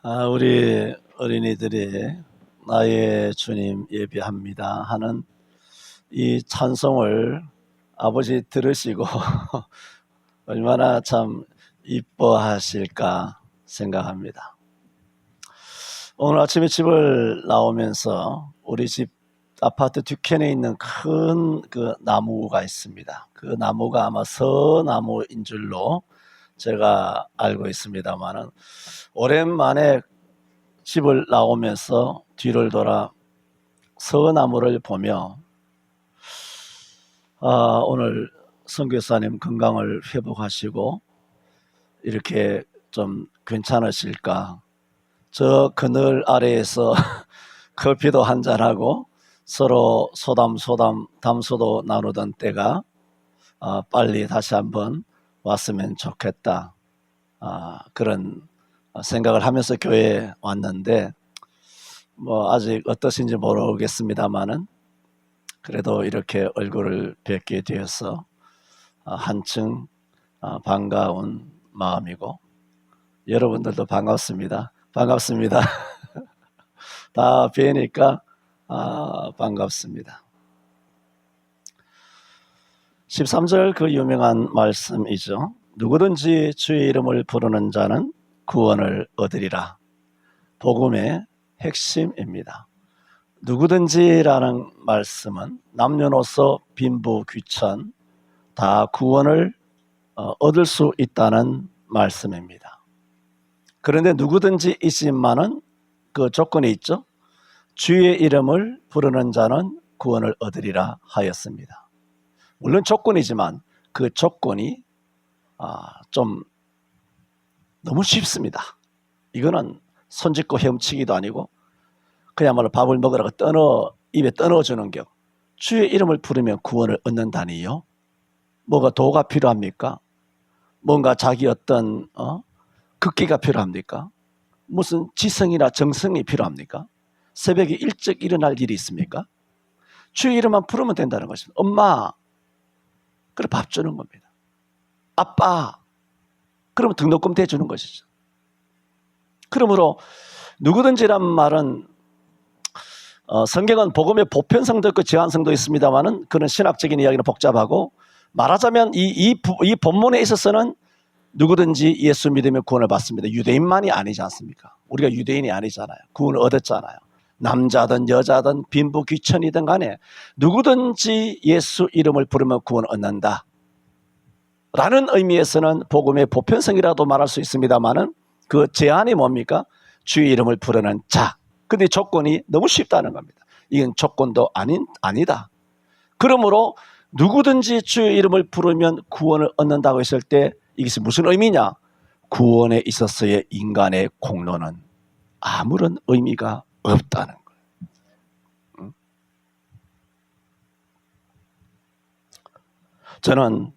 우리 어린이들이 나의 주님 예배합니다 하는 이 찬송을 아버지 들으시고 얼마나 참 이뻐하실까 생각합니다. 오늘 아침에 집을 나오면서 우리 집 아파트 뒤편에 있는 큰 그 나무가 있습니다. 그 나무가 아마 서나무인 줄로 제가 알고 있습니다만은 오랜만에 집을 나오면서 뒤를 돌아 서나무를 보며 오늘 선교사님 건강을 회복하시고 이렇게 좀 괜찮으실까, 저 그늘 아래에서 커피도 한잔하고 서로 담소도 나누던 때가 빨리 다시 한번 왔으면 좋겠다, 그런 생각을 하면서 교회에 왔는데 아직 어떠신지 모르겠습니다만은 그래도 이렇게 얼굴을 뵙게 되어서 한층 반가운 마음이고, 여러분들도 반갑습니다. 다 뵈니까 반갑습니다. 13절 그 유명한 말씀이죠. 누구든지 주의 이름을 부르는 자는 구원을 얻으리라. 복음의 핵심입니다. 누구든지라는 말씀은 남녀노소 빈부귀천 다 구원을 얻을 수 있다는 말씀입니다. 그런데 누구든지이지만은 그 조건이 있죠. 주의 이름을 부르는 자는 구원을 얻으리라 하였습니다. 물론 조건이지만 그 조건이 좀 너무 쉽습니다. 이거는 손짓고 헤엄치기도 아니고 그야말로 밥을 먹으라고 입에 떠넣어주는 격. 주의 이름을 부르면 구원을 얻는다니요. 뭐가 도가 필요합니까? 뭔가 자기 어떤 극기가 필요합니까? 무슨 지성이나 정성이 필요합니까? 새벽에 일찍 일어날 일이 있습니까? 주의 이름만 부르면 된다는 것입니다. 엄마, 그래 밥 주는 겁니다. 아빠, 그러면 등록금 대주는 것이죠. 그러므로 누구든지란 말은 성경은 복음의 보편성도 있고 제한성도 있습니다만은 그런 신학적인 이야기는 복잡하고, 말하자면 이 본문에 있어서는 누구든지 예수 믿으면 구원을 받습니다. 유대인만이 아니지 않습니까? 우리가 유대인이 아니잖아요. 구원을 얻었잖아요. 남자든 여자든 빈부귀천이든 간에 누구든지 예수 이름을 부르면 구원을 얻는다 라는 의미에서는 복음의 보편성이라도 말할 수 있습니다만은 그 제한이 뭡니까? 주의 이름을 부르는 자. 근데 조건이 너무 쉽다는 겁니다. 이건 조건도 아니다. 그러므로 누구든지 주의 이름을 부르면 구원을 얻는다고 했을 때 이것이 무슨 의미냐? 구원에 있어서의 인간의 공로는 아무런 의미가 없다는 거예요. 저는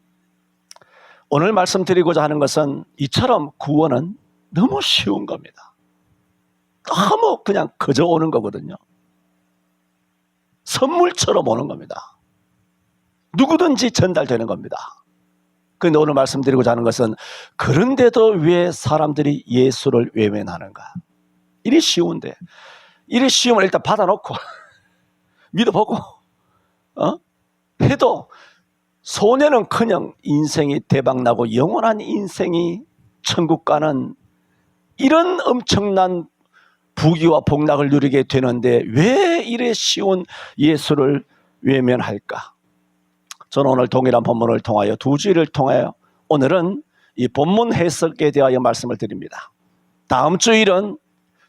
오늘 말씀드리고자 하는 것은 이처럼 구원은 너무 쉬운 겁니다. 너무 그냥 그저 오는 거거든요. 선물처럼 오는 겁니다. 누구든지 전달되는 겁니다. 그런데 오늘 말씀드리고자 하는 것은 그런데도 왜 사람들이 예수를 외면하는가? 이리 쉬운데, 이리 쉬우면 일단 받아놓고 믿어보고 해도 소년은커녕 인생이 대박나고 영원한 인생이 천국 가는 이런 엄청난 부귀와 복락을 누리게 되는데 왜 이래 쉬운 예수를 외면할까? 저는 오늘 동일한 본문을 통하여 두 주일을 통하여 오늘은 이 본문 해석에 대하여 말씀을 드립니다. 다음 주일은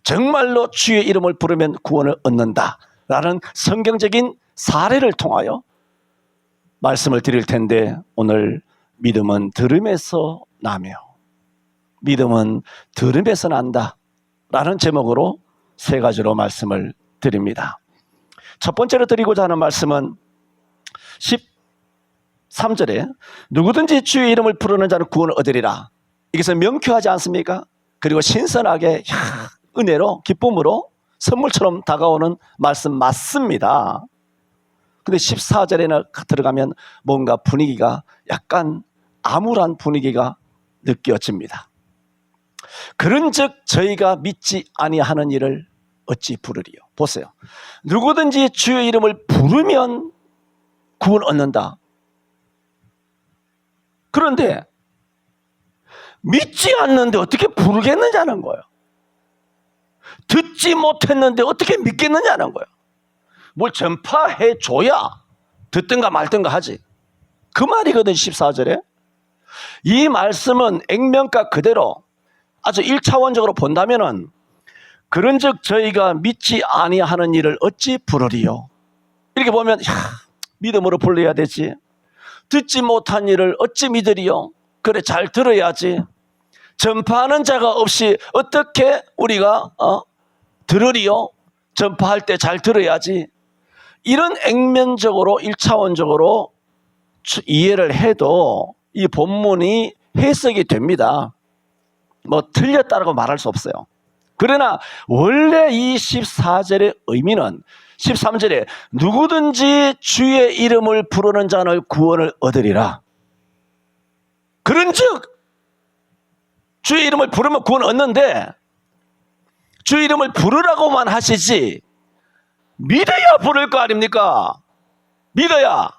정말로 주의 이름을 부르면 구원을 얻는다라는 성경적인 사례를 통하여 말씀을 드릴 텐데, 오늘 믿음은 들음에서 나며 믿음은 들음에서 난다 라는 제목으로 세 가지로 말씀을 드립니다. 첫 번째로 드리고자 하는 말씀은 13절에 누구든지 주의 이름을 부르는 자는 구원을 얻으리라. 이것은 명쾌하지 않습니까? 그리고 신선하게 은혜로 기쁨으로 선물처럼 다가오는 말씀 맞습니다. 근데 14절에는 들어가면 뭔가 분위기가 약간 암울한 분위기가 느껴집니다. 그런즉 저희가 믿지 아니하는 일을 어찌 부르리요. 보세요. 누구든지 주의 이름을 부르면 구원 얻는다. 그런데 믿지 않는데 어떻게 부르겠느냐는 거예요. 듣지 못했는데 어떻게 믿겠느냐는 거예요. 뭘 전파해줘야 듣든가 말든가 하지. 그 말이거든. 14절에. 이 말씀은 액면가 그대로 아주 1차원적으로 본다면은 그런즉 저희가 믿지 아니하는 일을 어찌 부르리요. 이렇게 보면 믿음으로 불러야 되지. 듣지 못한 일을 어찌 믿으리요. 그래 잘 들어야지. 전파하는 자가 없이 어떻게 우리가 들으리요. 전파할 때 잘 들어야지. 이런 액면적으로 1차원적으로 이해를 해도 이 본문이 해석이 됩니다. 뭐 틀렸다고 말할 수 없어요. 그러나 원래 이 14절의 의미는 13절에 누구든지 주의 이름을 부르는 자는 구원을 얻으리라. 그런즉 주의 이름을 부르면 구원 얻는데 주의 이름을 부르라고만 하시지 믿어야 부를 거 아닙니까? 믿어야.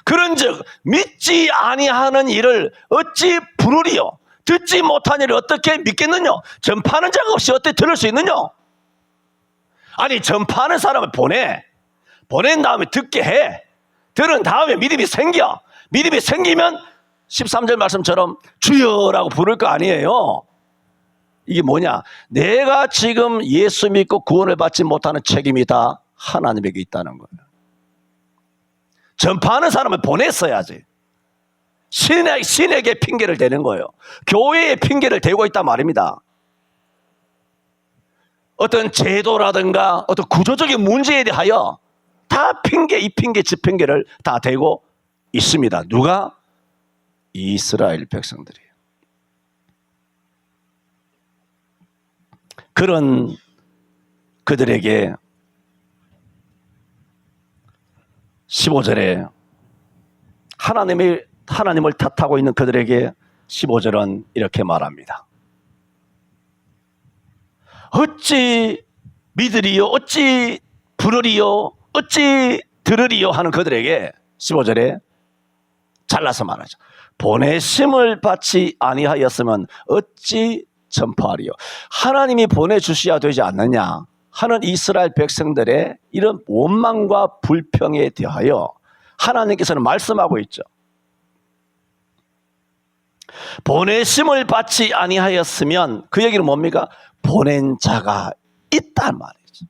그런즉 믿지 아니하는 일을 어찌 부르리요. 듣지 못한 일을 어떻게 믿겠느냐? 전파하는 자가 없이 어떻게 들을 수 있느냐? 아니 전파하는 사람을 보낸 다음에 듣게 해. 들은 다음에 믿음이 생겨. 믿음이 생기면 13절 말씀처럼 주여라고 부를 거 아니에요. 이게 뭐냐? 내가 지금 예수 믿고 구원을 받지 못하는 책임이 다 하나님에게 있다는 거예요. 전파하는 사람을 보냈어야지. 신에게 핑계를 대는 거예요. 교회에 핑계를 대고 있단 말입니다. 어떤 제도라든가 어떤 구조적인 문제에 대하여 다 이 핑계 저 핑계를 다 대고 있습니다. 누가? 이스라엘 백성들이에요. 그런 그들에게 15절에 하나님을 탓하고 있는 그들에게 15절은 이렇게 말합니다. 어찌 믿으리요? 어찌 부르리요? 어찌 들으리요? 하는 그들에게 15절에 잘라서 말하죠. 보내심을 받지 아니하였으면 어찌 전파하리요? 하나님이 보내주셔야 되지 않느냐 하는 이스라엘 백성들의 이런 원망과 불평에 대하여 하나님께서는 말씀하고 있죠. 보내심을 받지 아니하였으면 그 얘기는 뭡니까? 보낸 자가 있단 말이죠.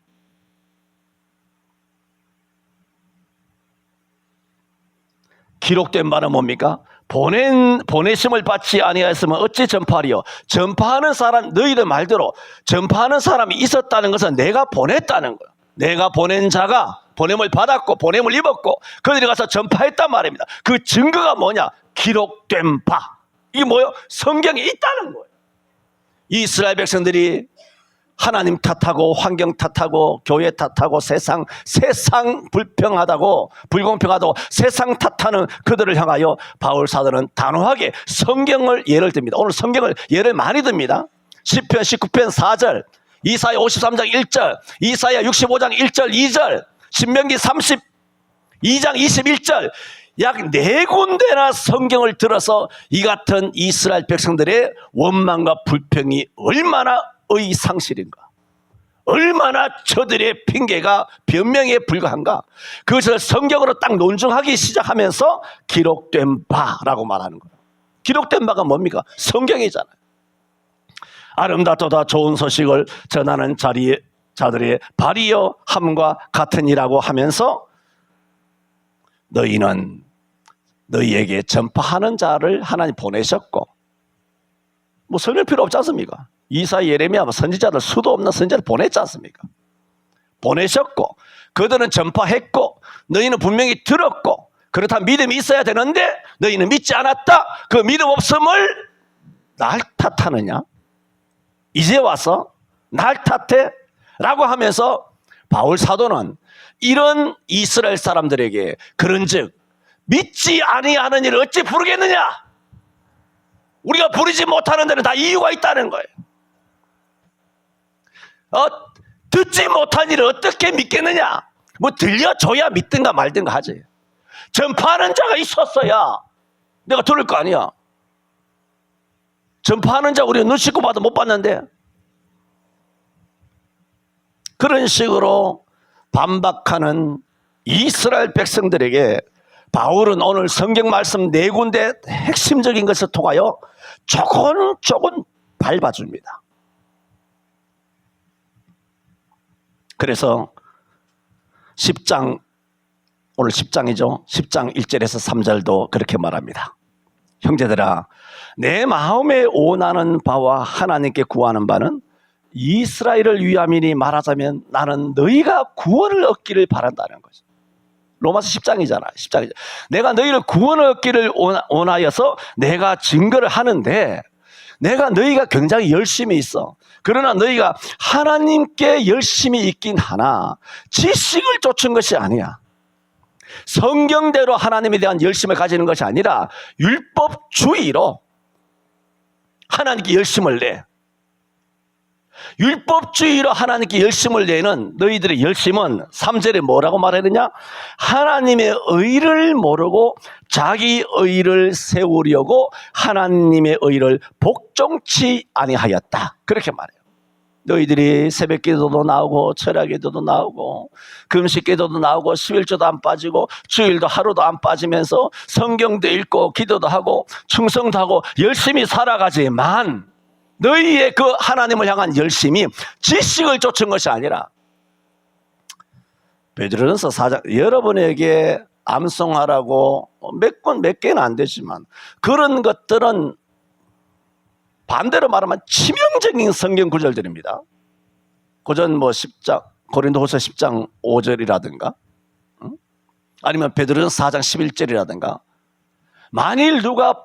기록된 바는 뭡니까? 보내심을 받지 아니하였으면 어찌 전파하리요? 전파하는 사람, 너희들 말대로 전파하는 사람이 있었다는 것은 내가 보냈다는 거예요. 내가 보낸 자가 보냄을 받았고 보냄을 입었고 그들이 가서 전파했단 말입니다. 그 증거가 뭐냐? 기록된 바. 이게 뭐예요? 성경에 있다는 거예요. 이스라엘 백성들이 하나님 탓하고 환경 탓하고 교회 탓하고 세상 불공평하다고 세상 탓하는 그들을 향하여 바울 사도는 단호하게 성경을 예를 듭니다. 오늘 성경을 예를 많이 듭니다. 시편 19편 4절, 이사야 53장 1절, 이사야 65장 1절 2절, 신명기 32장 21절 약 4군데나 성경을 들어서 이 같은 이스라엘 백성들의 원망과 불평이 얼마나 의상실인가, 얼마나 저들의 핑계가 변명에 불과한가, 그것을 성경으로 딱 논증하기 시작하면서 기록된 바라고 말하는 거예요. 기록된 바가 뭡니까? 성경이잖아요. 아름답도다 좋은 소식을 전하는 자들의 발이여 함과 같으니라고 하면서 너희는 너희에게 전파하는 자를 하나님 보내셨고, 뭐 설명 필요 없지 않습니까? 이사 예레미야 선지자들 수도 없는 선지자를 보냈지 않습니까? 보내셨고 그들은 전파했고 너희는 분명히 들었고 그렇다면 믿음이 있어야 되는데 너희는 믿지 않았다. 그 믿음 없음을 날 탓하느냐? 이제 와서 날 탓해? 라고 하면서 바울 사도는 이런 이스라엘 사람들에게 그런즉 믿지 아니하는 일을 어찌 부르겠느냐? 우리가 부리지 못하는 데는 다 이유가 있다는 거예요. 듣지 못한 일을 어떻게 믿겠느냐? 뭐 들려줘야 믿든가 말든가 하지. 전파하는 자가 있었어야 내가 들을 거 아니야. 전파하는 자 우리가 눈 씻고 봐도 못 봤는데. 그런 식으로 반박하는 이스라엘 백성들에게 바울은 오늘 성경 말씀 4군데 핵심적인 것을 통하여 조금 밟아줍니다. 그래서 10장, 오늘 10장이죠. 10장 1절에서 3절도 그렇게 말합니다. 형제들아, 내 마음에 원하는 바와 하나님께 구하는 바는 이스라엘을 위함이니 말하자면 나는 너희가 구원을 얻기를 바란다는 거죠. 로마서 10장이잖아. 10장이죠. 내가 너희를 구원을 얻기를 원하여서 내가 증거를 하는데 내가 너희가 굉장히 열심히 있어. 그러나 너희가 하나님께 열심히 있긴 하나 지식을 쫓은 것이 아니야. 성경대로 하나님에 대한 열심을 가지는 것이 아니라 율법주의로 하나님께 열심을 내. 율법주의로 하나님께 열심을 내는 너희들의 열심은 3절에 뭐라고 말하느냐? 하나님의 의를 모르고 자기 의를 세우려고 하나님의 의를 복종치 아니하였다. 그렇게 말해요. 너희들이 새벽 기도도 나오고 철야 기도도 나오고 금식 기도도 나오고 11조도 안 빠지고 주일도 하루도 안 빠지면서 성경도 읽고 기도도 하고 충성도 하고 열심히 살아가지만 너희의 그 하나님을 향한 열심이 지식을 쫓은 것이 아니라 베드로전서 4장 여러분에게 암송하라고 몇 개는 안 되지만 그런 것들은 반대로 말하면 치명적인 성경 구절들입니다. 고전 뭐 10장 고린도후서 10장 5절이라든가 아니면 베드로전서 4장 11절이라든가 만일 누가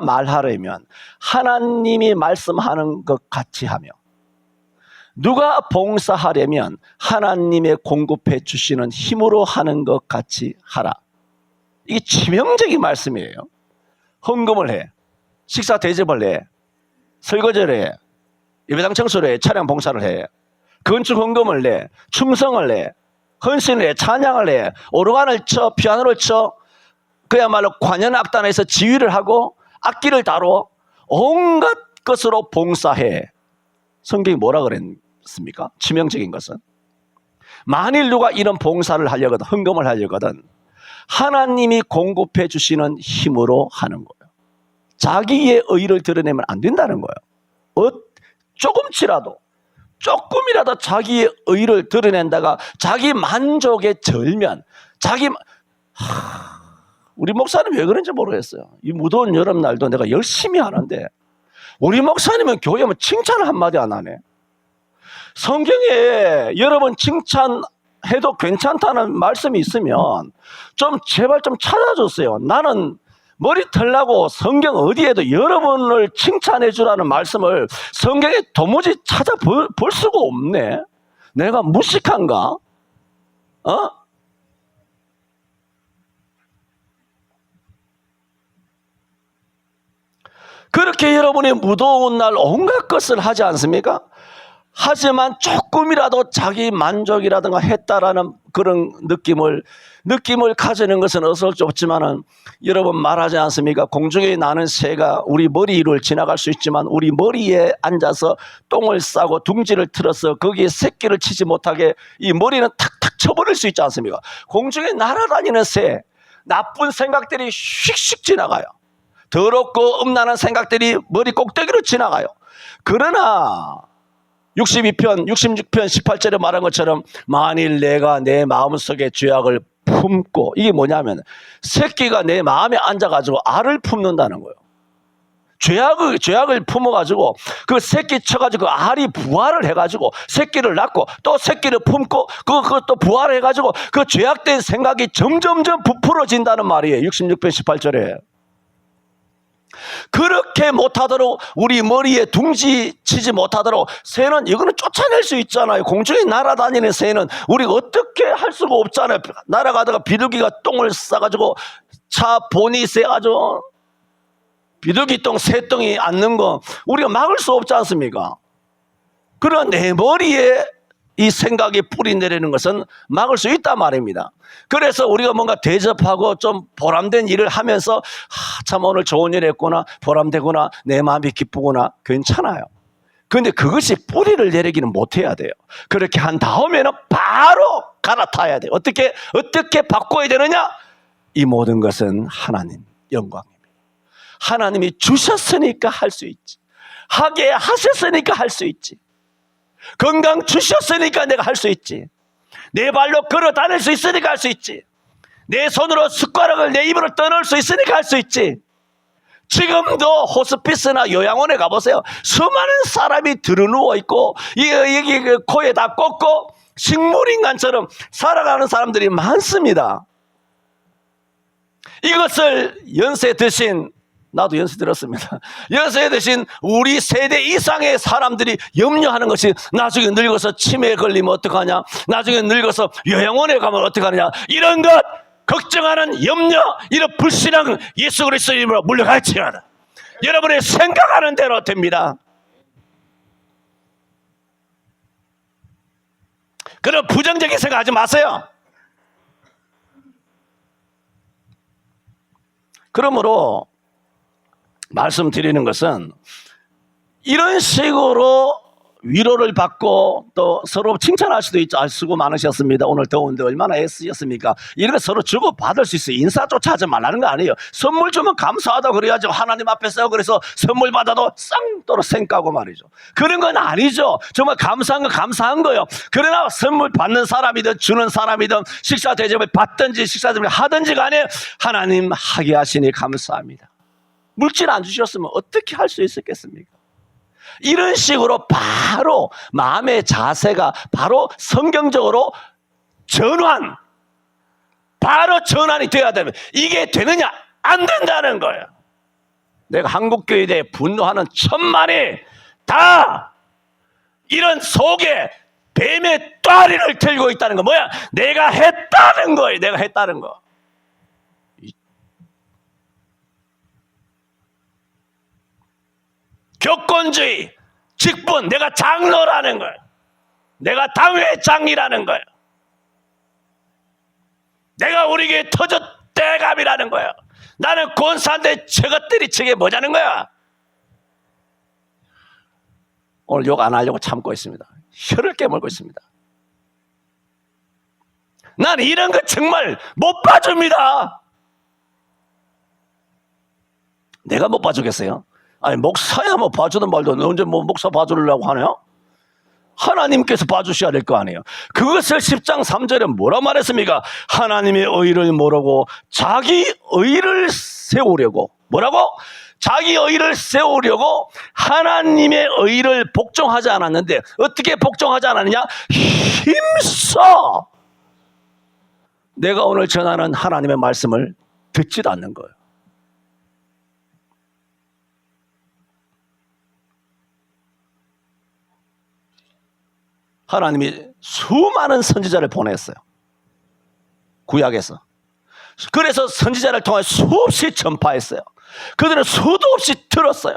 말하려면 하나님이 말씀하는 것 같이 하며 누가 봉사하려면 하나님의 공급해 주시는 힘으로 하는 것 같이 하라. 이게 치명적인 말씀이에요. 헌금을 해, 식사 대접을 해, 설거지를 해, 예배당 청소를 해, 차량 봉사를 해, 건축 헌금을 내, 충성을 내, 헌신을 해, 찬양을 해, 오르간을 쳐, 피아노를 쳐, 그야말로 관현악단에서 지휘를 하고 악기를 다뤄 온갖 것으로 봉사해. 성경이 뭐라 그랬습니까? 치명적인 것은 만일 누가 이런 봉사를 하려거든 헌금을 하려거든 하나님이 공급해 주시는 힘으로 하는 거예요. 자기의 의를 드러내면 안 된다는 거예요. 조금이라도 자기의 의를 드러낸다가 자기 만족에 절면 우리 목사님 왜 그런지 모르겠어요. 이 무더운 여름날도 내가 열심히 하는데 우리 목사님은 교회 오면 칭찬을 한마디 안 하네. 성경에 여러분 칭찬해도 괜찮다는 말씀이 있으면 좀 제발 좀 찾아주세요. 나는 머리 털라고 성경 어디에도 여러분을 칭찬해 주라는 말씀을 성경에 도무지 찾아볼 수가 없네. 내가 무식한가? 그렇게 여러분이 무더운 날 온갖 것을 하지 않습니까? 하지만 조금이라도 자기 만족이라든가 했다라는 그런 느낌을 가지는 것은 어쩔 수 없지만은 여러분 말하지 않습니까? 공중에 나는 새가 우리 머리 위를 지나갈 수 있지만 우리 머리에 앉아서 똥을 싸고 둥지를 틀어서 거기에 새끼를 치지 못하게 이 머리는 탁탁 쳐버릴 수 있지 않습니까? 공중에 날아다니는 새, 나쁜 생각들이 휙휙 지나가요. 더럽고 음란한 생각들이 머리 꼭대기로 지나가요. 그러나 66편 18절에 말한 것처럼 만일 내가 내 마음속에 죄악을 품고 이게 뭐냐면 새끼가 내 마음에 앉아가지고 알을 품는다는 거예요. 죄악을 품어가지고 그 새끼 쳐가지고 그 알이 부활을 해가지고 새끼를 낳고 또 새끼를 품고 그것도 부활해가지고 그 죄악된 생각이 점점점 부풀어진다는 말이에요. 66편 18절에. 그렇게 못하도록 우리 머리에 둥지 치지 못하도록 새는 이거는 쫓아낼 수 있잖아요. 공중에 날아다니는 새는 우리가 어떻게 할 수가 없잖아요. 날아가다가 비둘기가 똥을 싸가지고 차 보니 세가지고 비둘기똥, 새똥이 앉는 거 우리가 막을 수 없지 않습니까? 그러나 내 머리에 이 생각이 뿌리 내리는 것은 막을 수 있단 말입니다. 그래서 우리가 뭔가 대접하고 좀 보람된 일을 하면서 참 오늘 좋은 일 했구나, 보람되구나, 내 마음이 기쁘구나, 괜찮아요. 그런데 그것이 뿌리를 내리기는 못해야 돼요. 그렇게 한 다음에는 바로 갈아타야 돼요. 어떻게 바꿔야 되느냐? 이 모든 것은 하나님 영광입니다. 하나님이 주셨으니까 할 수 있지. 하게 하셨으니까 할 수 있지. 건강 주셨으니까 내가 할 수 있지. 내 발로 걸어 다닐 수 있으니까 할 수 있지. 내 손으로 숟가락을 내 입으로 떠넣을 수 있으니까 할 수 있지. 지금도 호스피스나 요양원에 가보세요. 수많은 사람이 들어누워 있고 여기 코에 다 꽂고 식물인간처럼 살아가는 사람들이 많습니다. 이것을 연세 드신, 나도 연세 들었습니다. 연세 드신 우리 세대 이상의 사람들이 염려하는 것이 나중에 늙어서 치매에 걸리면 어떡하냐, 나중에 늙어서 요양원에 가면 어떡하냐, 이런 것 걱정하는 염려, 이런 불신앙 예수 그리스도 이름으로 물러갈지어다. 여러분의 생각하는 대로 됩니다. 그런 부정적인 생각하지 마세요. 그러므로 말씀드리는 것은 이런 식으로 위로를 받고 또 서로 칭찬할 수도 있죠. 수고 많으셨습니다. 오늘 더운데 얼마나 애쓰셨습니까? 이런 거 서로 주고받을 수 있어요. 인사조차 하지 말라는 거 아니에요. 선물 주면 감사하다고 그래야죠. 하나님 앞에서 그래서 선물 받아도 쌍도로 생까고 말이죠. 그런 건 아니죠. 정말 감사한 건 감사한 거예요. 그러나 선물 받는 사람이든 주는 사람이든 식사 대접을 받든지 식사 대접을 하든지 간에 하나님 하게 하시니 감사합니다. 물질 안 주셨으면 어떻게 할 수 있었겠습니까? 이런 식으로 바로 마음의 자세가 바로 성경적으로 바로 전환이 되어야 되면 이게 되느냐? 안 된다는 거예요. 내가 한국교회에 대해 분노하는 천만이 다 이런 속에 뱀의 ጧ리를 들고 있다는 거. 뭐야? 내가 했다는 거예요. 내가 했다는 거. 교권주의, 직분, 내가 장로라는 거예요. 내가 당회장이라는 거예요. 내가 우리 교회 터줏대감이라는 거예요. 나는 권사인데 저것들이 저게 뭐냐는 거야. 오늘 욕 안 하려고 참고 있습니다. 혀를 깨물고 있습니다. 난 이런 거 정말 못 봐줍니다. 내가 못 봐주겠어요? 아니 목사야 뭐 봐주든 말든 언제 뭐 목사 봐주려고 하네요? 하나님께서 봐주셔야 될 거 아니에요. 그것을 10장 3절에 뭐라 말했습니까? 하나님의 의를 모르고 자기 의를 세우려고, 뭐라고? 자기 의를 세우려고 하나님의 의를 복종하지 않았는데 어떻게 복종하지 않았느냐? 힘써 내가 오늘 전하는 하나님의 말씀을 듣지도 않는 거예요. 하나님이 수많은 선지자를 보냈어요. 구약에서. 그래서 선지자를 통해 수없이 전파했어요. 그들은 수도 없이 들었어요.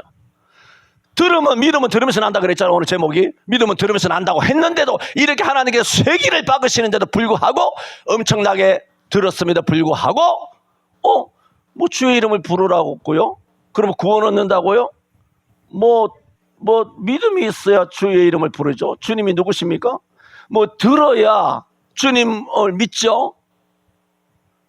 믿으면 들으면서 난다 그랬잖아요. 오늘 제목이 믿으면 들으면서 난다고 했는데도 이렇게 하나님께 쇠기를 박으시는데도 불구하고 엄청나게 들었음에도 불구하고 뭐 주의 이름을 부르라고 했고요. 그러면 구원 얻는다고요? 뭐 믿음이 있어야 주의 이름을 부르죠. 주님이 누구십니까? 뭐 들어야 주님을 믿죠.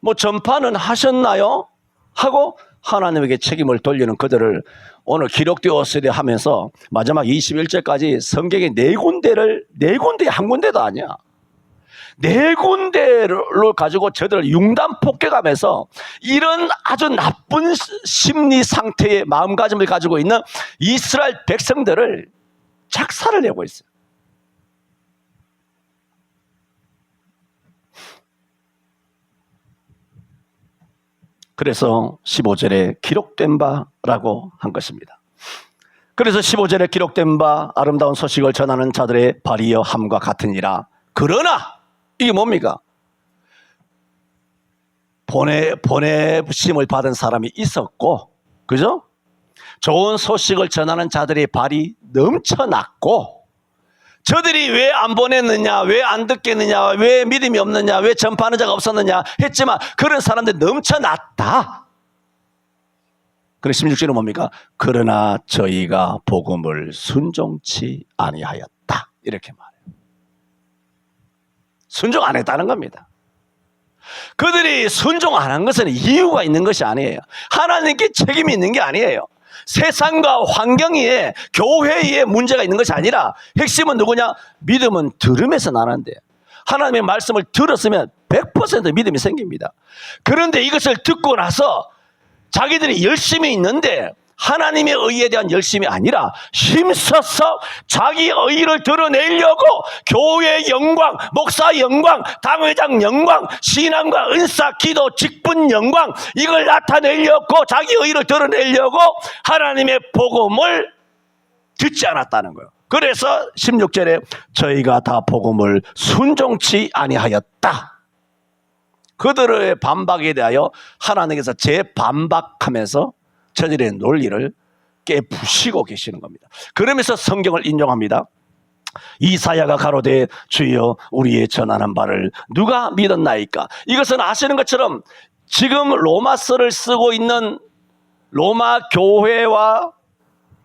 뭐 전파는 하셨나요? 하고 하나님에게 책임을 돌리는 그들을 오늘 기록되었으리 하면서 마지막 21절까지 성경에 네 군데 한 군데도 아니야. 네 군데를 가지고 저들을 융단 폭격하면서 이런 아주 나쁜 심리 상태의 마음가짐을 가지고 있는 이스라엘 백성들을 작사를 내고 있어요. 그래서 15절에 기록된 바라고 한 것입니다. 그래서 15절에 기록된 바 아름다운 소식을 전하는 자들의 발이여 함과 같으니라. 그러나 이게 뭡니까? 보내심을 받은 사람이 있었고, 그죠? 좋은 소식을 전하는 자들의 발이 넘쳐났고, 저들이 왜 안 보냈느냐, 왜 안 듣겠느냐, 왜 믿음이 없느냐, 왜 전파하는 자가 없었느냐 했지만 그런 사람들이 넘쳐났다. 그래서 16절은 뭡니까? 그러나 저희가 복음을 순종치 아니하였다. 이렇게 말해요. 순종 안 했다는 겁니다. 그들이 순종 안 한 것은 이유가 있는 것이 아니에요. 하나님께 책임이 있는 게 아니에요. 세상과 환경에, 교회에 문제가 있는 것이 아니라 핵심은 누구냐? 믿음은 들음에서 나는데, 하나님의 말씀을 들었으면 100% 믿음이 생깁니다. 그런데 이것을 듣고 나서 자기들이 열심히 있는데 하나님의 의에 대한 열심이 아니라 힘써서 자기 의를 드러내려고 교회의 영광, 목사 영광, 당회장 영광, 신앙과 은사, 기도, 직분 영광, 이걸 나타내려고 자기 의를 드러내려고 하나님의 복음을 듣지 않았다는 거예요. 그래서 16절에 저희가 다 복음을 순종치 아니하였다. 그들의 반박에 대하여 하나님께서 재반박하면서 저들의 논리를 깨부시고 계시는 겁니다. 그러면서 성경을 인용합니다. 이사야가 가로되 주여 우리의 전하는 바를 누가 믿었나이까. 이것은 아시는 것처럼 지금 로마서를 쓰고 있는 로마 교회와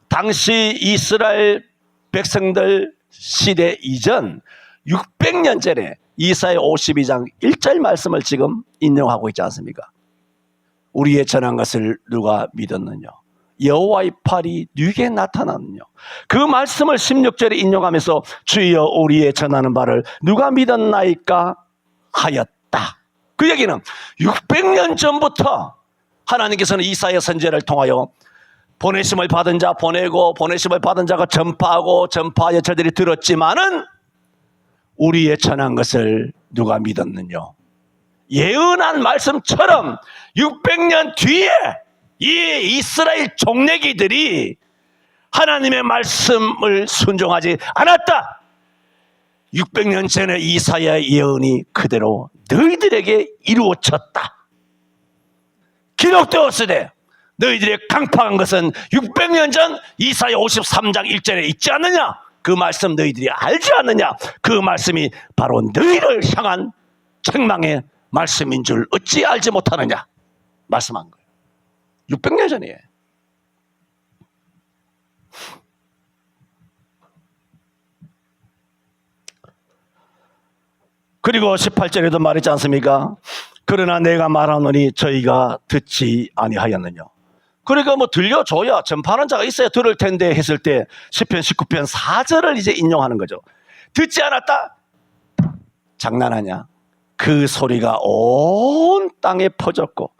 당시 이스라엘 백성들 시대 이전 600년 전에 이사야 52장 1절 말씀을 지금 인용하고 있지 않습니까? 우리의 전한 것을 누가 믿었느냐? 여호와의 팔이 누게 나타났느냐? 그 말씀을 16절에 인용하면서 주여 우리의 전하는 바를 누가 믿었나이까 하였다. 그 얘기는 600년 전부터 하나님께서는 이사야 선지자를 통하여 보내심을 받은 자 보내고 보내심을 받은 자가 전파하고 전파하여 저들이 들었지만은 우리의 전한 것을 누가 믿었느냐? 예언한 말씀처럼 600년 뒤에 이 이스라엘 종래기들이 하나님의 말씀을 순종하지 않았다. 600년 전에 이사야의 예언이 그대로 너희들에게 이루어졌다. 기록되었으되 너희들의 강팍한 것은 600년 전 이사야 53장 1절에 있지 않느냐? 그 말씀 너희들이 알지 않느냐? 그 말씀이 바로 너희를 향한 책망의 말씀인 줄 어찌 알지 못하느냐? 말씀한 거예요. 600년 전이에요. 그리고 18절에도 말했지 않습니까? 그러나 내가 말하노니 저희가 듣지 아니하였느냐? 그러니까 뭐 들려줘야 전파하는 자가 있어야 들을 텐데 했을 때 10편 19편 4절을 이제 인용하는 거죠. 듣지 않았다? 장난하냐? 그 소리가 온 땅에 퍼졌고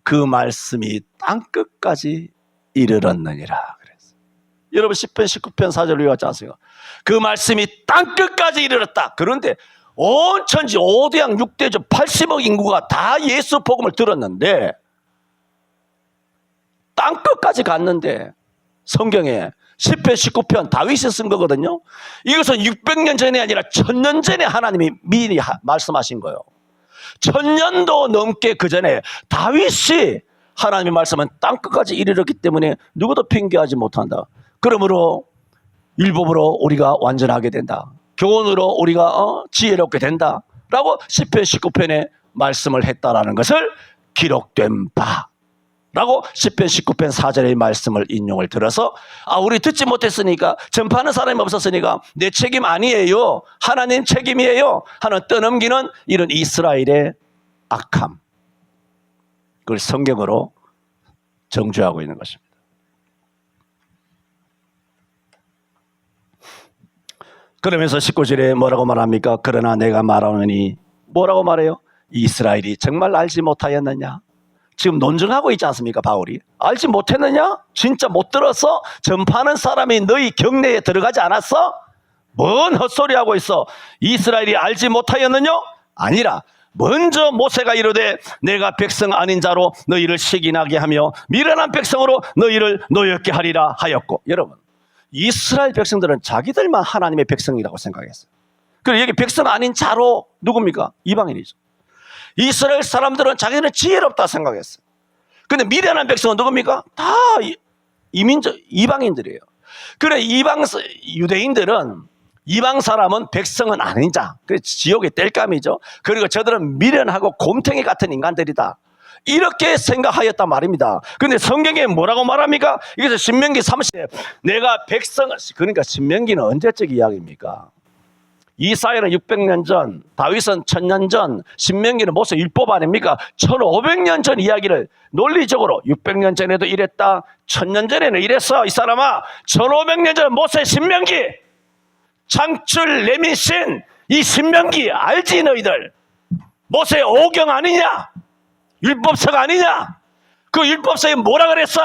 그 말씀이 땅끝까지 이르렀느니라 그랬어요. 여러분 10편 19편 4절을 외웠지 않습니까? 그 말씀이 땅끝까지 이르렀다. 그런데 온 천지 5대양 6대조 80억 인구가 다 예수 복음을 들었는데 땅끝까지 갔는데 성경에 10편 19편 다윗이 쓴 거거든요. 이것은 600년 전이 아니라 1000년 전에 하나님이 미리 말씀하신 거예요. 1000년도 넘게 그 전에 다윗이 하나님의 말씀은 땅끝까지 이르렀기 때문에 누구도 핑계하지 못한다. 그러므로 율법으로 우리가 완전하게 된다. 교훈으로 우리가 지혜롭게 된다. 라고 10편 19편에 말씀을 했다라는 것을 기록된 바 라고 10편 19편 4절의 말씀을 인용을 들어서 우리 듣지 못했으니까 전파하는 사람이 없었으니까 내 책임 아니에요. 하나님 책임이에요. 하는 떠넘기는 이런 이스라엘의 악함. 그걸 성경으로 정죄하고 있는 것입니다. 그러면서 19절에 뭐라고 말합니까? 그러나 내가 말하노니 뭐라고 말해요? 이스라엘이 정말 알지 못하였느냐? 지금 논증하고 있지 않습니까? 바울이 알지 못했느냐? 진짜 못 들어서 전파하는 사람이 너희 경내에 들어가지 않았어? 뭔 헛소리하고 있어? 이스라엘이 알지 못하였느냐? 아니라 먼저 모세가 이르되 내가 백성 아닌 자로 너희를 시기나게 하며 미련한 백성으로 너희를 노엽게 하리라 하였고. 여러분, 이스라엘 백성들은 자기들만 하나님의 백성이라고 생각했어요. 그리고 여기 백성 아닌 자로 누굽니까? 이방인이죠. 이스라엘 사람들은 자기들은 지혜롭다 생각했어요. 근데 미련한 백성은 누굽니까? 다 이방인들이에요. 그래 유대인들은 이방 사람은 백성은 아닌 자, 지옥의 땔감이죠. 그리고 저들은 미련하고 곰탱이 같은 인간들이다, 이렇게 생각하였단 말입니다. 그런데 성경에 뭐라고 말합니까? 이것은 신명기 30에 내가 백성을, 그러니까 신명기는 언제적 이야기입니까? 이사야는 600년 전, 다윗은 1000년 전, 신명기는 모세 율법 아닙니까? 1500년 전 이야기를 논리적으로 600년 전에도 이랬다, 1000년 전에는 이랬어. 이 사람아, 1500년 전 모세 신명기, 창출 레민신, 이 신명기 알지 너희들? 모세 오경 아니냐? 율법서가 아니냐? 그 율법서에 뭐라 그랬어?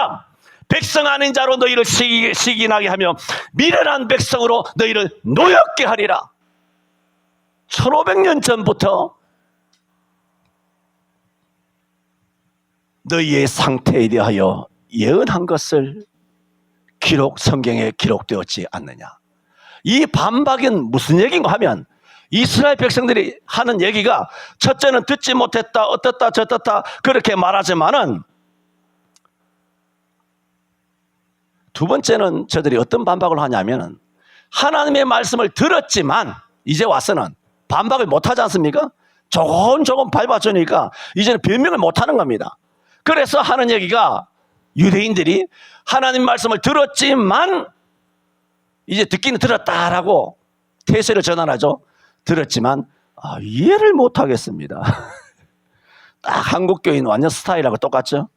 백성 아닌 자로 너희를 시기나게 하며 미련한 백성으로 너희를 노엽게 하리라. 1500년 전부터 너희의 상태에 대하여 예언한 것을 성경에 기록되었지 않느냐. 이 반박은 무슨 얘기인가 하면 이스라엘 백성들이 하는 얘기가, 첫째는 듣지 못했다, 어떻다 저떻다 그렇게 말하지만은, 두 번째는 저들이 어떤 반박을 하냐면은 하나님의 말씀을 들었지만 이제 와서는 반박을 못하지 않습니까? 조금 밟아주니까 이제는 변명을 못하는 겁니다. 그래서 하는 얘기가, 유대인들이 하나님 말씀을 들었지만, 이제 듣기는 들었다라고 태세를 전환하죠. 들었지만 이해를 못하겠습니다. 딱 한국교인 완전 스타일하고 똑같죠.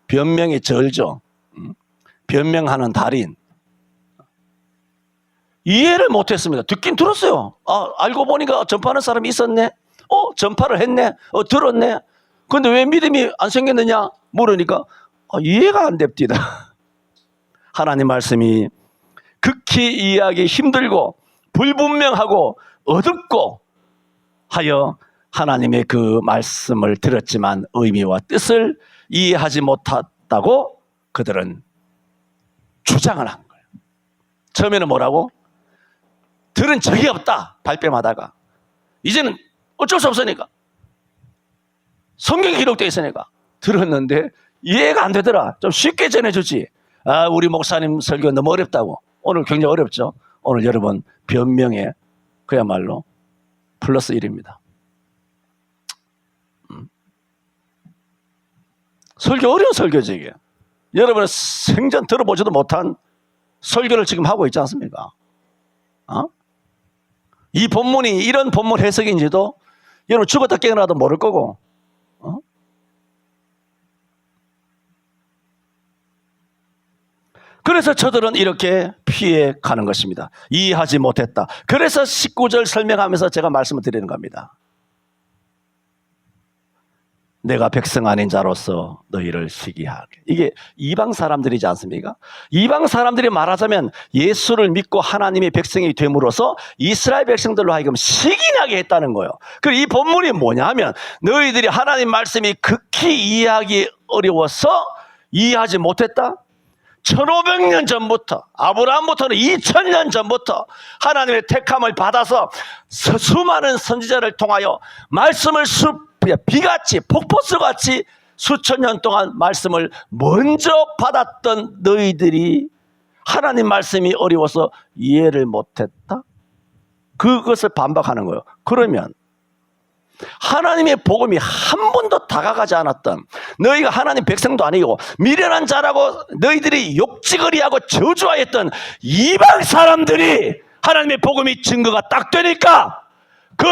변명의 절죠. 변명하는 달인. 이해를 못했습니다. 듣긴 들었어요. 알고 보니까 전파하는 사람이 있었네. 전파를 했네. 들었네. 그런데 왜 믿음이 안 생겼느냐 물으니까 이해가 안 됩니다. 하나님 말씀이 극히 이해하기 힘들고 불분명하고 어둡고 하여 하나님의 그 말씀을 들었지만 의미와 뜻을 이해하지 못했다고 그들은 주장을 한 거예요. 처음에는 뭐라고? 들은 적이 없다 발뺌하다가, 이제는 어쩔 수 없으니까, 성경에 기록되어 있으니까 들었는데 이해가 안 되더라. 좀 쉽게 전해주지. 우리 목사님 설교 너무 어렵다고. 오늘 굉장히 어렵죠. 오늘 여러분 변명에 그야말로 플러스 1입니다. 설교 어려운 설교지 이게. 여러분은 생전 들어보지도 못한 설교를 지금 하고 있지 않습니까? 이 본문이 이런 본문 해석인지도 여러분 죽었다 깨어나도 모를 거고. 그래서 저들은 이렇게 피해 가는 것입니다. 이해하지 못했다. 그래서 19절 설명하면서 제가 말씀을 드리는 겁니다. 내가 백성 아닌 자로서 너희를 시기하게. 이게 이방 사람들이지 않습니까? 이방 사람들이 말하자면 예수를 믿고 하나님의 백성이 됨으로써 이스라엘 백성들로 하여금 시기나게 했다는 거예요. 그리고 이 본문이 뭐냐 하면, 너희들이 하나님 말씀이 극히 이해하기 어려워서 이해하지 못했다. 1500년 전부터, 아브라함부터는 2000년 전부터 하나님의 택함을 받아서 수많은 선지자를 통하여 말씀을 비같이 폭포수같이 수천 년 동안 말씀을 먼저 받았던 너희들이 하나님 말씀이 어려워서 이해를 못했다? 그것을 반박하는 거예요. 그러면 하나님의 복음이 한 번도 다가가지 않았던, 너희가 하나님 백성도 아니고 미련한 자라고 너희들이 욕지거리하고 저주하였던 이방 사람들이 하나님의 복음이 증거가 딱 되니까 그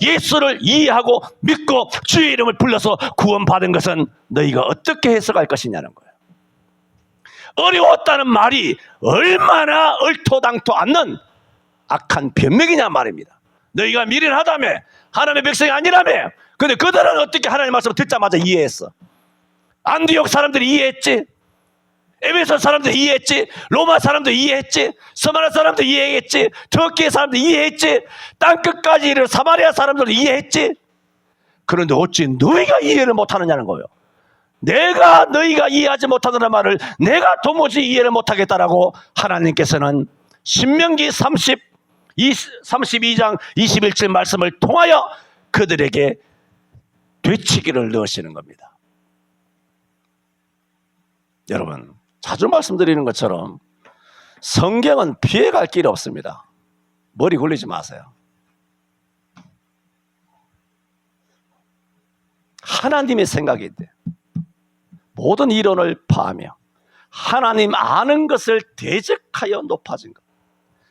예수를 이해하고 믿고 주의 이름을 불러서 구원받은 것은 너희가 어떻게 해석할 것이냐는 거예요. 어려웠다는 말이 얼마나 얼토당토 않는 악한 변명이냐 말입니다. 너희가 미련하다며, 하나님의 백성이 아니라며. 근데 그들은 어떻게 하나님의 말씀을 듣자마자 이해했어? 안디옥 사람들이 이해했지, 에베소 사람들이 이해했지, 로마 사람들이 이해했지, 서마리아 사람들이 이해했지, 터키의 사람들이 이해했지, 땅끝까지 이르는 사마리아 사람들도 이해했지. 그런데 어찌 너희가 이해를 못하느냐는 거예요. 내가 너희가 이해하지 못하는 말을 내가 도무지 이해를 못하겠다라고 하나님께서는 신명기 32장 21절 말씀을 통하여 그들에게 되치기를 넣으시는 겁니다. 여러분, 자주 말씀드리는 것처럼 성경은 피해갈 길이 없습니다. 머리 굴리지 마세요. 하나님의 생각이 있대. 모든 이론을 파하며 하나님 아는 것을 대적하여 높아진 것.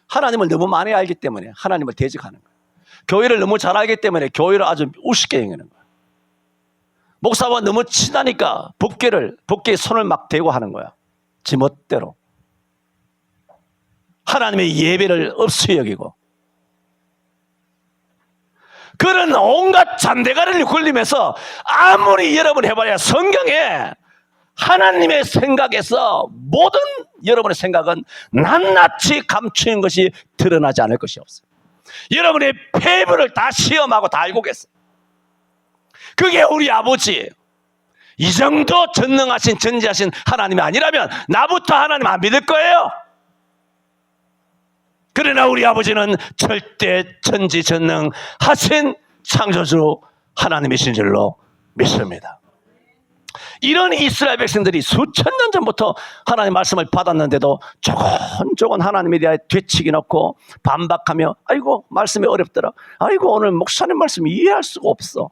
하나님을 너무 많이 알기 때문에 하나님을 대적하는 거예요. 교회를 너무 잘 알기 때문에 교회를 아주 우습게 행하는 거예요. 목사와 너무 친하니까 법궤에 손을 막 대고 하는 거야. 지멋대로. 하나님의 예배를 없이 여기고. 그런 온갖 잔대가리를 굴리면서 아무리 여러분 해봐야 성경에 하나님의 생각에서 모든 여러분의 생각은 낱낱이 감추인 것이 드러나지 않을 것이 없어요. 여러분의 폐부를 다 시험하고 다 알고 계세요. 그게 우리 아버지. 이 정도 전능하신 전지하신 하나님이 아니라면 나부터 하나님 안 믿을 거예요. 그러나 우리 아버지는 절대 전지전능하신 창조주 하나님이신 줄로 믿습니다. 이런 이스라엘 백성들이 수천 년 전부터 하나님의 말씀을 받았는데도 조곤조곤 하나님에 대해 되치기 놓고 반박하며 아이고 말씀이 어렵더라. 아이고 오늘 목사님 말씀 이해할 수가 없어.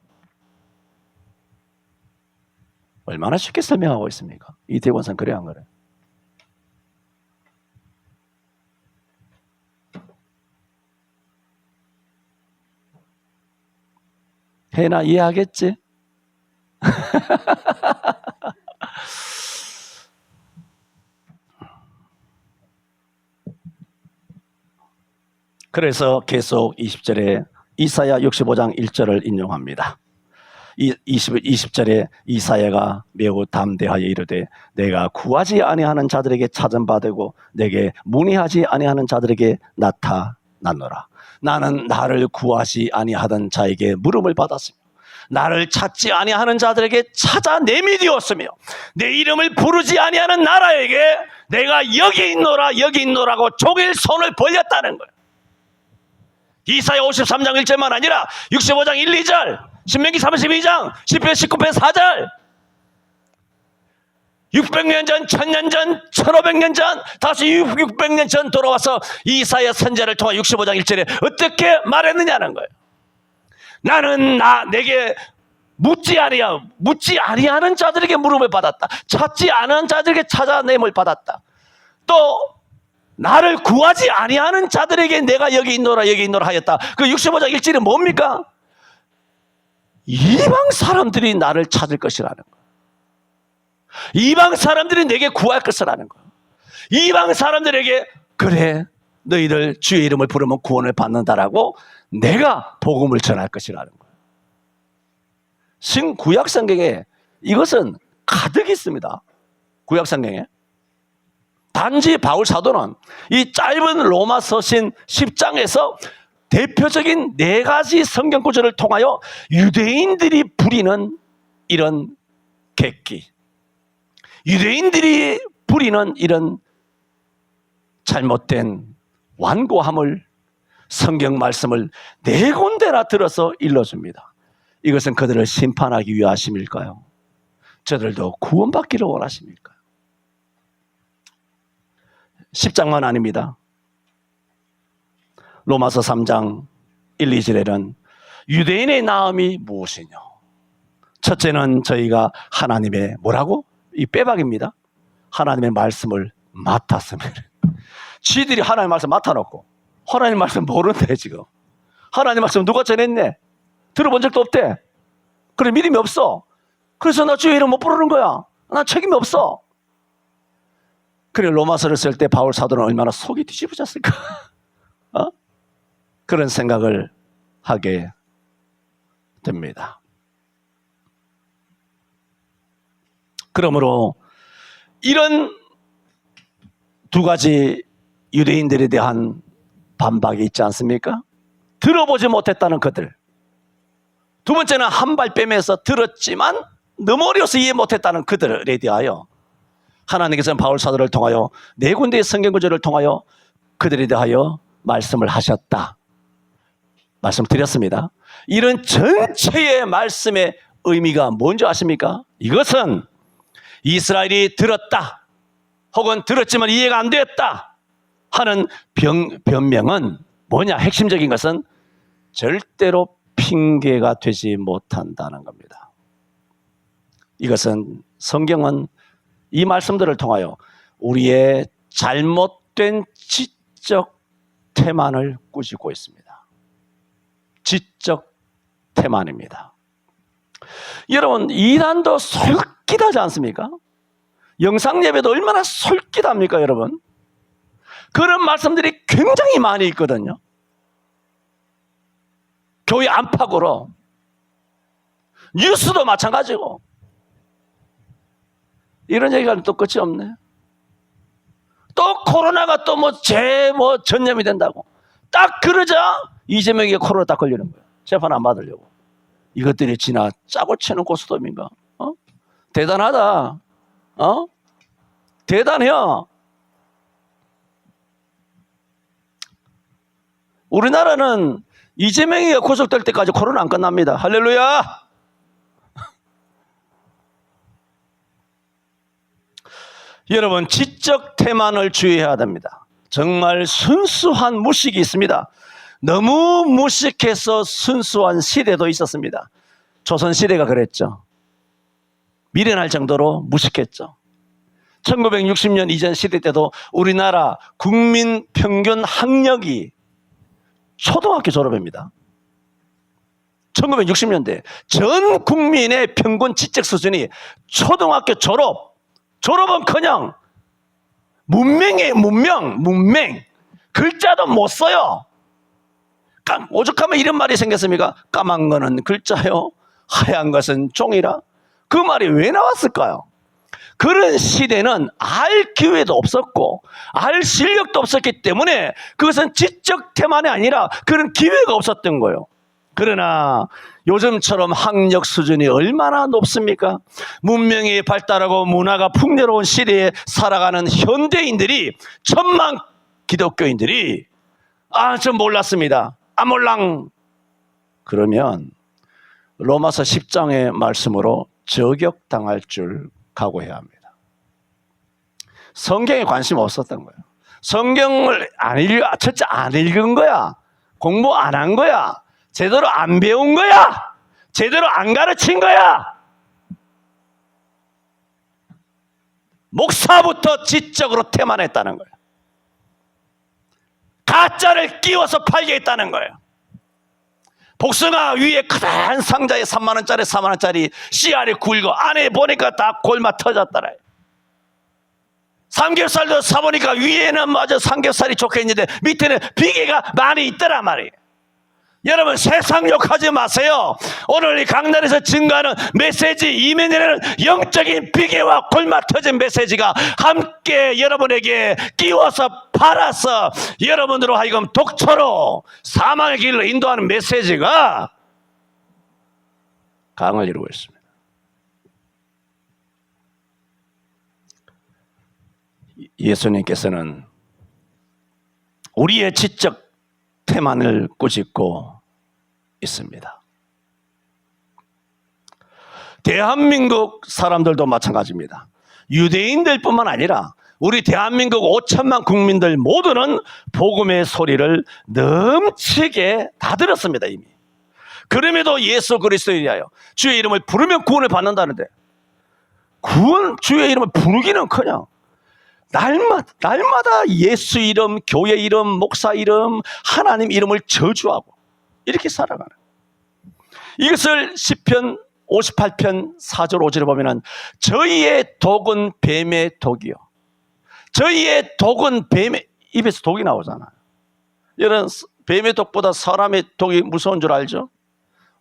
얼마나 쉽게 설명하고 있습니까? 이태권선 그래 안 그래? 해나 이해하겠지? 그래서 계속 20절에 이사야 65장 1절을 인용합니다. 20절에 이사야가 매우 담대하여 이르되 내가 구하지 아니하는 자들에게 찾음받고 내게 문의하지 아니하는 자들에게 나타났노라. 나는 나를 구하지 아니하던 자에게 물음을 받았으며 나를 찾지 아니하는 자들에게 찾아 내미디었으며 내 이름을 부르지 아니하는 나라에게 내가 여기 있노라 여기 있노라고 종일 손을 벌렸다는 거예요. 이사야 53장 1절만 아니라 65장 1, 2절 신명기 32장 10편 19편 4절 600년 전, 1000년 전, 1500년 전, 다시 600년 전 돌아와서 이사야 선지자를 통해 65장 1절에 어떻게 말했느냐는 거예요. 나는 내게 묻지 아니하는 자들에게 물음을 받았다. 찾지 않은 자들에게 찾아냄을 받았다. 또 나를 구하지 아니하는 자들에게 내가 여기 있노라 여기 있노라 하였다. 그 65장 1절이 뭡니까? 이방 사람들이 나를 찾을 것이라는 거예요. 이방 사람들이 내게 구할 것이라는 거예요. 이방 사람들에게 그래 너희들 주의 이름을 부르면 구원을 받는다라고 내가 복음을 전할 것이라는 거예요. 신구약 성경에 이것은 가득 있습니다. 구약 성경에. 단지 바울 사도는 이 짧은 로마 서신 10장에서 대표적인 4가지 성경 구절을 통하여 유대인들이 부리는 이런 객기, 유대인들이 부리는 이런 잘못된 완고함을 성경 말씀을 4군데나 들어서 일러줍니다. 이것은 그들을 심판하기 위하심일까요? 저들도 구원받기를 원하십니까? 10장만 아닙니다. 로마서 3장 1, 2절에는 유대인의 나음이 무엇이냐? 첫째는 저희가 하나님의 뭐라고? 이 빼박입니다. 하나님의 말씀을 맡았으면. 지들이 하나님의 말씀 맡아놓고 하나님 말씀 모른대 지금. 하나님 말씀 누가 전했네? 들어본 적도 없대. 그래 믿음이 없어. 그래서 나 주의 이름 못 부르는 거야. 나 책임이 없어. 그래 로마서를 쓸 때 바울 사도는 얼마나 속이 뒤집어졌을까? 그런 생각을 하게 됩니다. 그러므로 이런 2가지 유대인들에 대한 반박이 있지 않습니까? 들어보지 못했다는 그들. 2번째는 한 발 빼면서 들었지만 너무 어려워서 이해 못했다는 그들에 대하여 하나님께서는 바울 사도를 통하여 4군데의 성경 구절을 통하여 그들에 대하여 말씀을 하셨다. 말씀드렸습니다. 이런 전체의 말씀의 의미가 뭔지 아십니까? 이것은 이스라엘이 들었다. 혹은 들었지만 이해가 안 되었다 하는 변명은 뭐냐? 핵심적인 것은 절대로 핑계가 되지 못한다는 겁니다. 이것은 성경은 이 말씀들을 통하여 우리의 잘못된 지적 태만을 꾸짖고 있습니다. 지적 태만입니다. 여러분, 이단도 솔깃하지 않습니까? 영상 예배도 얼마나 솔깃합니까, 여러분? 그런 말씀들이 굉장히 많이 있거든요. 교회 안팎으로. 뉴스도 마찬가지고. 이런 얘기가 또 끝이 없네. 또 코로나가 또 전염이 된다고. 딱 그러자 이재명이 코로나 딱 걸리는 거예요. 재판 안 받으려고. 이것들이 지나 짜고 치는 고스톱인가? 대단하다. 대단해요. 우리나라는 이재명이 구속될 때까지 코로나 안 끝납니다. 할렐루야! 여러분, 지적 태만을 주의해야 됩니다. 정말 순수한 무식이 있습니다. 너무 무식해서 순수한 시대도 있었습니다. 조선시대가 그랬죠. 미련할 정도로 무식했죠. 1960년 이전 시대 때도 우리나라 국민 평균 학력이 초등학교 졸업입니다. 1960년대 전 국민의 평균 지적 수준이 초등학교 졸업은커녕 문맹이에요. 문맹. 글자도 못 써요. 오죽하면 이런 말이 생겼습니까? 까만 거는 글자요, 하얀 것은 종이라. 그 말이 왜 나왔을까요? 그런 시대는 알 기회도 없었고 알 실력도 없었기 때문에 그것은 지적 태만이 아니라 그런 기회가 없었던 거예요. 그러나 요즘처럼 학력 수준이 얼마나 높습니까? 문명이 발달하고 문화가 풍요로운 시대에 살아가는 현대인들이, 천만 기독교인들이 전 몰랐습니다. 몰랑. 그러면 로마서 10장의 말씀으로 저격당할 줄 각오해야 합니다. 성경에 관심 없었던 거예요. 성경을 첫째 안 읽은 거야. 공부 안 한 거야. 제대로 안 배운 거야. 제대로 안 가르친 거야. 목사부터 지적으로 태만했다는 거예요. 가짜를 끼워서 팔게 했다는 거예요. 복숭아 위에 크다란 상자에 3만 원짜리 4만 원짜리 씨알이 굵고 안에 보니까 다 골마 터졌더라. 삼겹살도 사보니까 위에는 마저 삼겹살이 좋게 있는데 밑에는 비계가 많이 있더라 말이에요. 여러분, 세상 욕하지 마세요. 오늘 이 강단에서 증거하는 메시지 이면에는 영적인 비계와 골마 터진 메시지가 함께 여러분에게 끼워서 팔아서 여러분으로 하여금 독초로 사망의 길로 인도하는 메시지가 강을 이루고 있습니다. 예수님께서는 우리의 지적 태만을 꾸짖고 있습니다. 대한민국 사람들도 마찬가지입니다. 유대인들뿐만 아니라 우리 대한민국 5천만 국민들 모두는 복음의 소리를 넘치게 다 들었습니다. 이미. 그럼에도 예수 그리스도에 대하여 주의 이름을 부르면 구원을 받는다는데, 주의 이름을 부르기는커녕 날마다 예수 이름, 교회 이름, 목사 이름, 하나님 이름을 저주하고 이렇게 살아가는. 이것을 시편 58편 4절 5절에 보면은 저희의 독은 뱀의 독이요. 저희의 독은 뱀의 입에서 독이 나오잖아요. 여러분, 뱀의 독보다 사람의 독이 무서운 줄 알죠?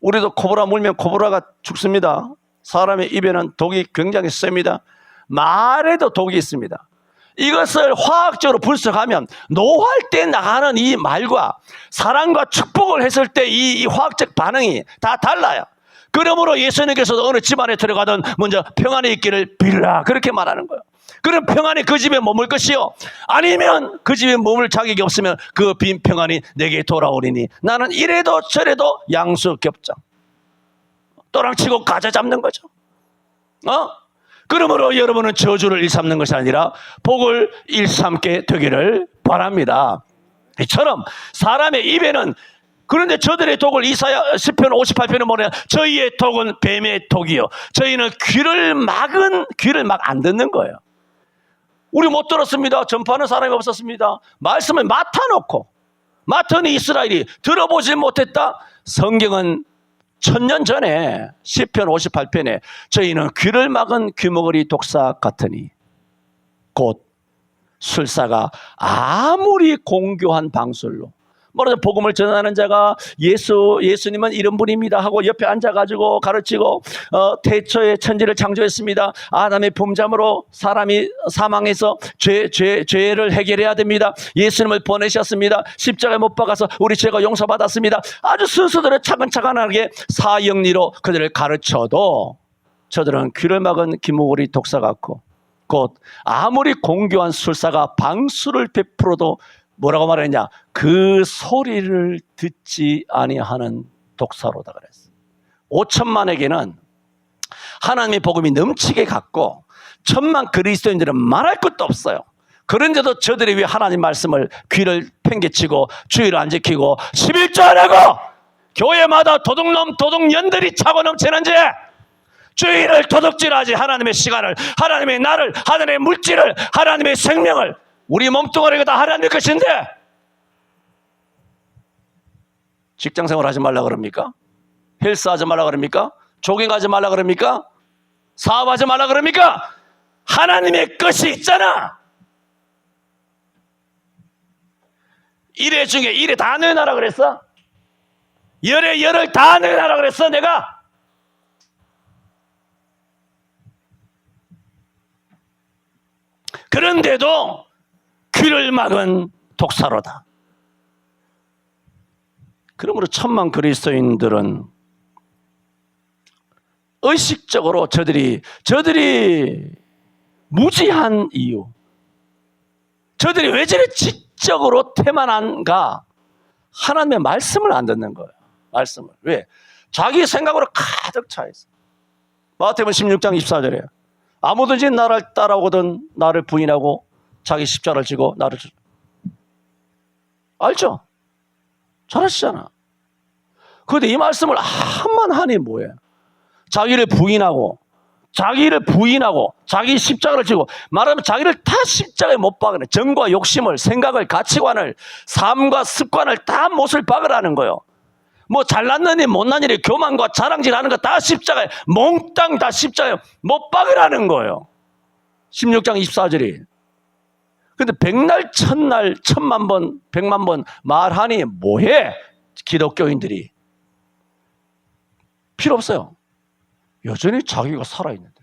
우리도 코브라 물면 코브라가 죽습니다. 사람의 입에는 독이 굉장히 셉니다. 말에도 독이 있습니다. 이것을 화학적으로 분석하면 노할 때 나가는 이 말과 사랑과 축복을 했을 때 이 화학적 반응이 다 달라요. 그러므로 예수님께서도 어느 집안에 들어가든 먼저 평안이 있기를 빌라 그렇게 말하는 거예요. 그럼 평안이 그 집에 머물 것이요, 아니면 그 집에 머물 자격이 없으면 그 빈 평안이 내게 돌아오리니 나는 이래도 저래도 양수겹장. 또랑치고 가자 잡는 거죠. 그러므로 여러분은 저주를 일삼는 것이 아니라 복을 일삼게 되기를 바랍니다. 이처럼 사람의 입에는, 그런데 저들의 독을 이사야 10편 58편에 뭐냐, 저희의 독은 뱀의 독이요 저희는 귀를 막 안 듣는 거예요. 우리 못 들었습니다. 전파하는 사람이 없었습니다. 말씀을 맡으니 이스라엘이 들어보지 못했다. 성경은 1000년 전에 10편 58편에 저희는 귀를 막은 귀머거리 독사 같으니, 곧 술사가 아무리 공교한 방술로, 뭐라도 복음을 전하는 자가 예수님은 이런 분입니다 하고 옆에 앉아가지고 가르치고, 태초에 천지를 창조했습니다. 아담의 범죄함으로 사람이 사망해서 죄를 해결해야 됩니다. 예수님을 보내셨습니다. 십자가에 못 박아서 우리 죄가 용서받았습니다. 아주 순서대로 차근차근하게 사형리로 그들을 가르쳐도 저들은 귀를 막은 기모구리 독사 같고, 곧 아무리 공교한 술사가 방수를 베풀어도 뭐라고 말했냐, 그 소리를 듣지 아니하는 독사로다 그랬어. 5천만에게는 하나님의 복음이 넘치게 갔고 1000만 그리스도인들은 말할 것도 없어요. 그런데도 저들이 왜 하나님 말씀을 귀를 팽개치고 주의를 안 지키고 11조 안 하고 교회마다 도둑놈 도둑년들이 차고 넘치는지, 주의를 도둑질하지 하나님의 시간을, 하나님의 날을, 하나님의 물질을, 하나님의 생명을, 우리 몸뚱아리가 다 하나님의 것인데 직장생활 하지 말라 그럽니까? 헬스 하지 말라 그럽니까? 조깅하지 말라 그럽니까? 사업하지 말라 그럽니까? 하나님의 것이 있잖아. 일회 중에 일회 다 내놔라 그랬어? 열에 열을 다 내놔라 그랬어 내가? 그런데도 귀를 막은 독사로다. 그러므로 1000만 그리스도인들은 의식적으로 저들이 무지한 이유, 저들이 왜 저리 지적으로 태만한가, 하나님의 말씀을 안 듣는 거예요. 말씀을. 왜? 자기 생각으로 가득 차 있어. 마태복음 16장 24절에 아무든지 나를 따라오거든 나를 부인하고 자기 십자가를 지고 나를 알죠? 잘 아시잖아. 그런데 이 말씀을 한만 하니 뭐해? 자기를 부인하고 자기 십자가를 지고, 말하면 자기를 다 십자가에 못 박으네. 정과 욕심을, 생각을, 가치관을, 삶과 습관을 다 못을 박으라는 거예요. 뭐 잘났느니 못났느니 교만과 자랑질하는 거 다 십자가에 몽땅 다 십자가에 못 박으라는 거예요. 16장 24절이. 근데 백날 천날 1000만 번 100만 번 말하니 뭐해? 기독교인들이 필요 없어요. 여전히 자기가 살아있는데,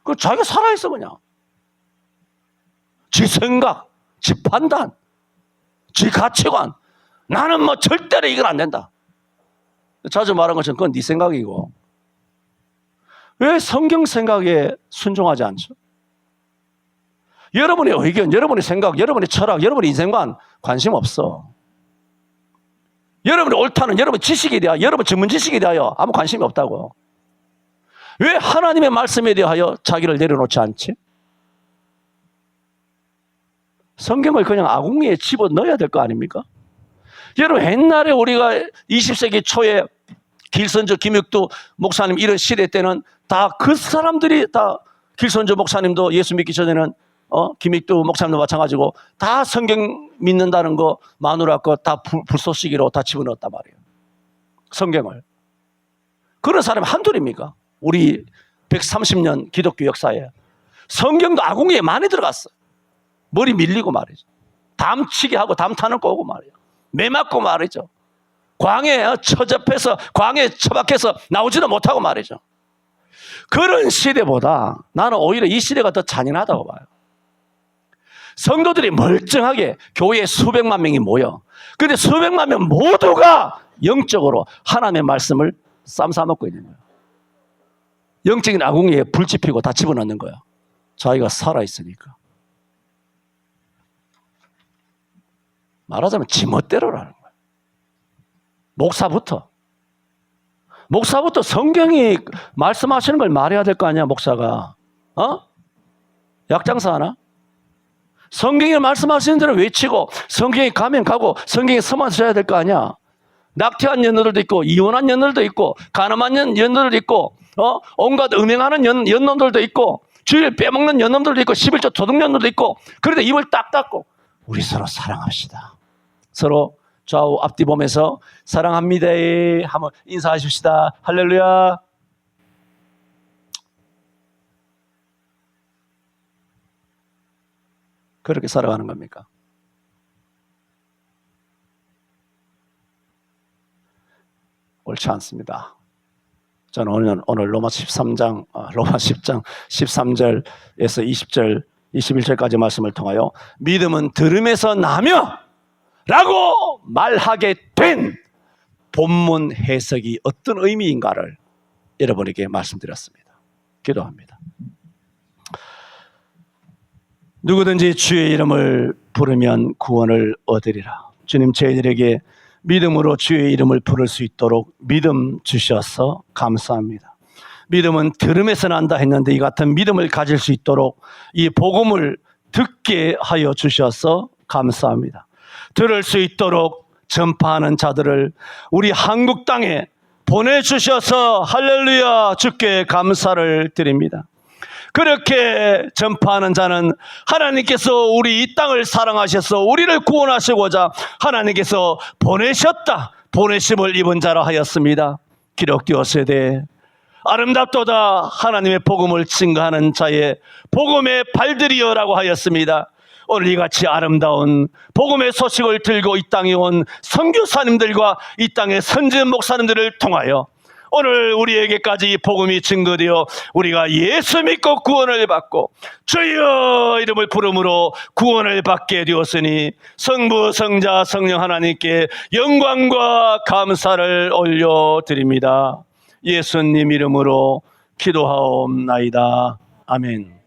그 자기가 살아있어. 그냥 지 생각, 지 판단, 지 가치관, 나는 뭐 절대로 이건 안 된다. 자주 말한 것처럼 그건 네 생각이고, 왜 성경 생각에 순종하지 않죠? 여러분의 의견, 여러분의 생각, 여러분의 철학, 여러분의 인생관 관심 없어. 여러분의 옳다는 여러분 지식에 대하여, 여러분 전문 지식에 대하여 아무 관심이 없다고. 왜 하나님의 말씀에 대하여 자기를 내려놓지 않지? 성경을 그냥 아궁이에 집어넣어야 될 거 아닙니까? 여러분, 옛날에 우리가 20세기 초에 길선조, 김육두 목사님 이런 시대 때는 다 그 사람들이 다, 길선조 목사님도 예수 믿기 전에는 김익두 목사님도 마찬가지고 다 성경 믿는다는 거 마누라 거 다 불쏘시기로 다 집어넣었단 말이에요. 성경을. 그런 사람이 한둘입니까? 우리 130년 기독교 역사에 성경도 아궁이에 많이 들어갔어. 머리 밀리고 말이죠. 담치게 하고 담 타는 거고 말이에요. 매 맞고 말이죠. 광야에 처잡혀서, 광야에 처박혀서 나오지도 못하고 말이죠. 그런 시대보다 나는 오히려 이 시대가 더 잔인하다고 봐요. 성도들이 멀쩡하게 교회에 수백만 명이 모여, 그런데 수백만 명 모두가 영적으로 하나님의 말씀을 쌈 싸먹고 있는 거예요. 영적인 아궁이에 불 지피고 다 집어넣는 거예요. 자기가 살아있으니까. 말하자면 지멋대로라는 거예요. 목사부터. 목사부터 성경이 말씀하시는 걸 말해야 될 거 아니야, 목사가. 약장사 하나? 성경이 말씀하시는 대로 외치고 성경에 가면 가고 성경에 서만 써야 될 거 아니야. 낙태한 연노들도 있고 이혼한 연노들도 있고 가늠한 연노들도 있고 온갖 음행하는 연놈들도 있고 주일 빼먹는 연놈들도 있고 11조 도둑년들도 있고 그런데 입을 딱 닫고 우리 서로 사랑합시다. 서로 좌우 앞뒤 보면서 사랑합니다 하면 인사하십시다. 할렐루야. 그렇게 살아가는 겁니까? 옳지 않습니다. 저는 오늘 로마 10장 13절에서 20절, 21절까지 말씀을 통하여 믿음은 들음에서 나며 라고 말하게 된 본문 해석이 어떤 의미인가를 여러분에게 말씀드렸습니다. 기도합니다. 누구든지 주의 이름을 부르면 구원을 얻으리라. 주님, 저희들에게 믿음으로 주의 이름을 부를 수 있도록 믿음 주셔서 감사합니다. 믿음은 들음에서 난다 했는데 이 같은 믿음을 가질 수 있도록 이 복음을 듣게 하여 주셔서 감사합니다. 들을 수 있도록 전파하는 자들을 우리 한국 땅에 보내주셔서 할렐루야 주께 감사를 드립니다. 그렇게 전파하는 자는 하나님께서 우리 이 땅을 사랑하셔서 우리를 구원하시고자 하나님께서 보내셨다, 보내심을 입은 자라 하였습니다. 기록되었으되 아름답도다 하나님의 복음을 증거하는 자의 복음의 발들이여라고 하였습니다. 오늘 이같이 아름다운 복음의 소식을 들고 이 땅에 온 선교사님들과 이 땅의 선진 목사님들을 통하여 오늘 우리에게까지 이 복음이 증거되어 우리가 예수 믿고 구원을 받고 주여 이름을 부름으로 구원을 받게 되었으니 성부 성자 성령 하나님께 영광과 감사를 올려드립니다. 예수님 이름으로 기도하옵나이다. 아멘.